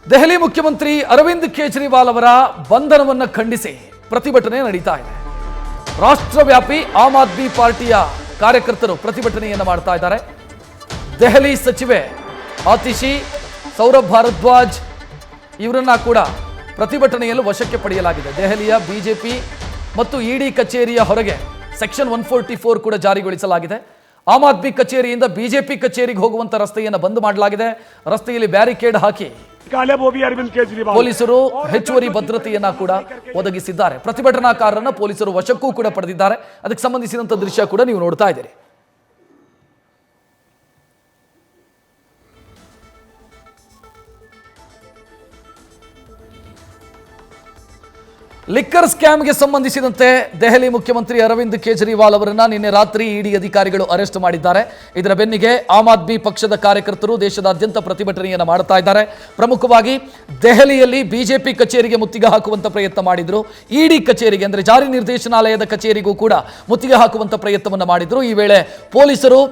ದೆಹಲಿ ಮುಖ್ಯಮಂತ್ರಿ ಅರವಿಂದ್ ಕೇಜ್ರಿವಾಲ್ ಅವರ ಬಂಧನವನ್ನು ಖಂಡಿಸಿ ಪ್ರತಿಭಟನೆ ನಡೀತಾ ಇದೆ. ರಾಷ್ಟ್ರವ್ಯಾಪಿ ಆಮ್ ಆದ್ಮಿ ಪಾರ್ಟಿಯ ಕಾರ್ಯಕರ್ತರು ಪ್ರತಿಭಟನೆಯನ್ನು ಮಾಡ್ತಾ ಇದ್ದಾರೆ. ದೆಹಲಿ ಸಚಿವೆ ಆತಿಶಿ, ಸೌರಭ್ ಭಾರದ್ವಾಜ್ ಇವರನ್ನ ಕೂಡ ಪ್ರತಿಭಟನೆಯಲ್ಲಿ ವಶಕ್ಕೆ ಪಡೆಯಲಾಗಿದೆ. ದೆಹಲಿಯ ಬಿಜೆಪಿ ಮತ್ತು ಇಡಿ ಕಚೇರಿಯ ಹೊರಗೆ ಸೆಕ್ಷನ್ 144 ಕೂಡ ಜಾರಿಗೊಳಿಸಲಾಗಿದೆ. ಆಮ್ ಆದ್ಮಿ ಕಚೇರಿಯಿಂದ ಬಿಜೆಪಿ ಕಚೇರಿಗೆ ಹೋಗುವಂತ ರಸ್ತೆಯನ್ನು ಬಂದ್ ಮಾಡಲಾಗಿದೆ. ರಸ್ತೆಯಲ್ಲಿ ಬ್ಯಾರಿಕೇಡ್ ಹಾಕಿ ಪೊಲೀಸರು ಹೆಚ್ಚುವರಿ ಭದ್ರತೆಯನ್ನ ಕೂಡ ಒದಗಿಸಿದ್ದಾರೆ. ಪ್ರತಿಭಟನಾಕಾರರನ್ನ ಪೊಲೀಸರು ವಶಕ್ಕೂ ಕೂಡ ಪಡೆದಿದ್ದಾರೆ. ಅದಕ್ಕೆ ಸಂಬಂಧಿಸಿದಂತ ದೃಶ್ಯ ಕೂಡ ನೀವು ನೋಡ್ತಾ ಇದ್ದೀರಿ. ಲಿಕ್ಕರ್ ಸ್ಕ್ಯಾಮ್ಗೆ ಸಂಬಂಧಿಸಿದಂತೆ ದೆಹಲಿ ಮುಖ್ಯಮಂತ್ರಿ ಅರವಿಂದ್ ಕೇಜ್ರಿವಾಲ್ ಅವರನ್ನ ನಿನ್ನೆ ರಾತ್ರಿ ಇಡಿ ಅಧಿಕಾರಿಗಳು ಅರೆಸ್ಟ್ ಮಾಡಿದ್ದಾರೆ. ಇದರ ಬೆನ್ನಿಗೆ ಆಮ್ ಆದ್ಮಿ ಪಕ್ಷದ ಕಾರ್ಯಕರ್ತರು ದೇಶದಾದ್ಯಂತ ಪ್ರತಿಭಟನೆಯನ್ನು ಮಾಡ್ತಾ ಇದ್ದಾರೆ. ಪ್ರಮುಖವಾಗಿ ದೆಹಲಿಯಲ್ಲಿ ಬಿಜೆಪಿ ಕಚೇರಿಗೆ ಮುತ್ತಿಗೆ ಹಾಕುವಂತ ಪ್ರಯತ್ನ ಮಾಡಿದ್ರು. ಇಡಿ ಕಚೇರಿಗೆ ಅಂದ್ರೆ ಜಾರಿ ನಿರ್ದೇಶನಾಲಯದ ಕಚೇರಿಗೂ ಕೂಡ ಮುತ್ತಿಗೆ ಹಾಕುವಂತ ಪ್ರಯತ್ನವನ್ನು ಮಾಡಿದ್ರು. ಈ ವೇಳೆ ಪೊಲೀಸರು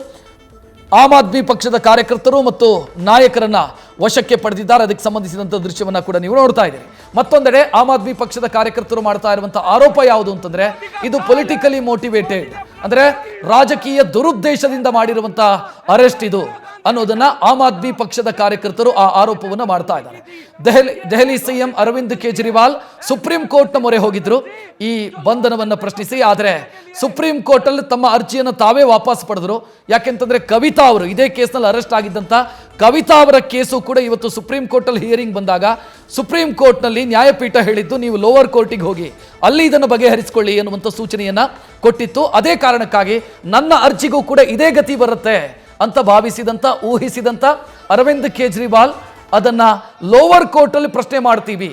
ಆಮ್ ಆದ್ಮಿ ಪಕ್ಷದ ಕಾರ್ಯಕರ್ತರು ಮತ್ತು ನಾಯಕರನ್ನ ವಶಕ್ಕೆ ಪಡೆದಿದ್ದಾರೆ. ಅದಕ್ಕೆ ಸಂಬಂಧಿಸಿದಂಥ ದೃಶ್ಯವನ್ನ ಕೂಡ ನೀವು ನೋಡ್ತಾ ಇದ್ದೀರಿ. ಮತ್ತೊಂದೆಡೆ ಆಮ್ ಆದ್ಮಿ ಪಕ್ಷದ ಕಾರ್ಯಕರ್ತರು ಮಾಡ್ತಾ ಇರುವಂತಹ ಆರೋಪ ಯಾವುದು ಅಂತಂದ್ರೆ ಇದು ಪೊಲಿಟಿಕಲಿ ಮೋಟಿವೇಟೆಡ್, ಅಂದ್ರೆ ರಾಜಕೀಯ ದುರುದ್ದೇಶದಿಂದ ಮಾಡಿರುವಂತಹ ಅರೆಸ್ಟ್ ಇದು ಅನ್ನೋದನ್ನ ಆಮ್ ಆದ್ಮಿ ಪಕ್ಷದ ಕಾರ್ಯಕರ್ತರು ಆ ಆರೋಪವನ್ನು ಮಾಡ್ತಾ ಇದ್ದಾರೆ. ದೆಹಲಿ ಸಿಎಂ ಅರವಿಂದ್ ಕೇಜ್ರಿವಾಲ್ ಸುಪ್ರೀಂ ಕೋರ್ಟ್ನ ಮೊರೆ ಹೋಗಿದ್ರು ಈ ಬಂಧನವನ್ನು ಪ್ರಶ್ನಿಸಿ. ಆದರೆ ಸುಪ್ರೀಂ ಕೋರ್ಟ್ ಅಲ್ಲಿ ತಮ್ಮ ಅರ್ಜಿಯನ್ನು ತಾವೇ ವಾಪಸ್ ಪಡೆದ್ರು. ಯಾಕೆಂತಂದ್ರೆ ಕವಿತಾ ಅವರು ಇದೇ ಕೇಸ್ನಲ್ಲಿ ಅರೆಸ್ಟ್ ಆಗಿದ್ದಂತ ಕವಿತಾ ಅವರ ಕೇಸು ಕೂಡ ಇವತ್ತು ಸುಪ್ರೀಂ ಕೋರ್ಟ್ ಅಲ್ಲಿ ಹಿಯರಿಂಗ್ ಬಂದಾಗ ಸುಪ್ರೀಂ ಕೋರ್ಟ್ ನಲ್ಲಿ ನ್ಯಾಯಪೀಠ ಹೇಳಿದ್ದು ನೀವು ಲೋವರ್ ಕೋರ್ಟಿಗೆ ಹೋಗಿ ಅಲ್ಲಿ ಇದನ್ನು ಬಗೆಹರಿಸಿಕೊಳ್ಳಿ ಎನ್ನುವಂತ ಸೂಚನೆಯನ್ನ ಕೊಟ್ಟಿತ್ತು. ಅದೇ ಕಾರಣಕ್ಕಾಗಿ ನನ್ನ ಅರ್ಜಿಗೂ ಕೂಡ ಇದೇ ಗತಿ ಬರುತ್ತೆ ಅಂತ ಭಾವಿಸಿದಂತ ಊಹಿಸಿದಂತ ಅರವಿಂದ್ ಕೇಜ್ರಿವಾಲ್ ಅದನ್ನ ಲೋವರ್ ಕೋರ್ಟ್ ಅಲ್ಲಿ ಪ್ರಶ್ನೆ ಮಾಡ್ತೀವಿ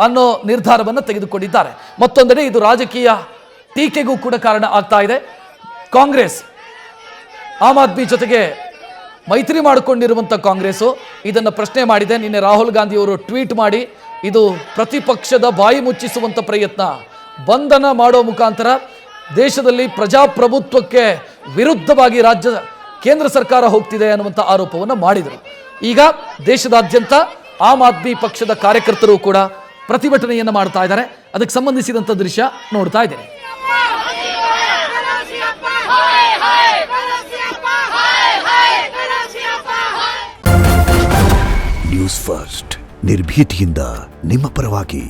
ಅನ್ನೋ ನಿರ್ಧಾರವನ್ನು ತೆಗೆದುಕೊಂಡಿದ್ದಾರೆ. ಮತ್ತೊಂದೆಡೆ ಇದು ರಾಜಕೀಯ ಟೀಕೆಗೂ ಕೂಡ ಕಾರಣ ಆಗ್ತಾ ಇದೆ. ಕಾಂಗ್ರೆಸ್ ಆಮ್ ಆದ್ಮಿ ಜೊತೆಗೆ ಮೈತ್ರಿ ಮಾಡಿಕೊಂಡಿರುವಂಥ ಕಾಂಗ್ರೆಸ್ಸು ಇದನ್ನು ಪ್ರಶ್ನೆ ಮಾಡಿದೆ. ನಿನ್ನೆ ರಾಹುಲ್ ಗಾಂಧಿ ಅವರು ಟ್ವೀಟ್ ಮಾಡಿ ಇದು ಪ್ರತಿಪಕ್ಷದ ಬಾಯಿ ಮುಚ್ಚಿಸುವಂಥ ಪ್ರಯತ್ನ, ಬಂಧನ ಮಾಡೋ ಮುಖಾಂತರ ದೇಶದಲ್ಲಿ ಪ್ರಜಾಪ್ರಭುತ್ವಕ್ಕೆ ವಿರುದ್ಧವಾಗಿ ಕೇಂದ್ರ ಸರ್ಕಾರ ಹೋಗ್ತಿದೆ ಅನ್ನುವಂಥ ಆರೋಪವನ್ನು ಮಾಡಿದರು. ಈಗ ದೇಶದಾದ್ಯಂತ ಆಮ್ ಆದ್ಮಿ ಪಕ್ಷದ ಕಾರ್ಯಕರ್ತರು ಕೂಡ ಪ್ರತಿಭಟನೆಯನ್ನು ಮಾಡ್ತಾ ಇದ್ದಾರೆ. ಅದಕ್ಕೆ ಸಂಬಂಧಿಸಿದಂಥ ದೃಶ್ಯ ನೋಡ್ತಾ ಇದ್ದಾರೆ. ನ್ಯೂಸ್ ಫಸ್ಟ್ ನಿರ್ಭೀತಿಯಿಂದ ನಿಮ್ಮ ಪರವಾಗಿ.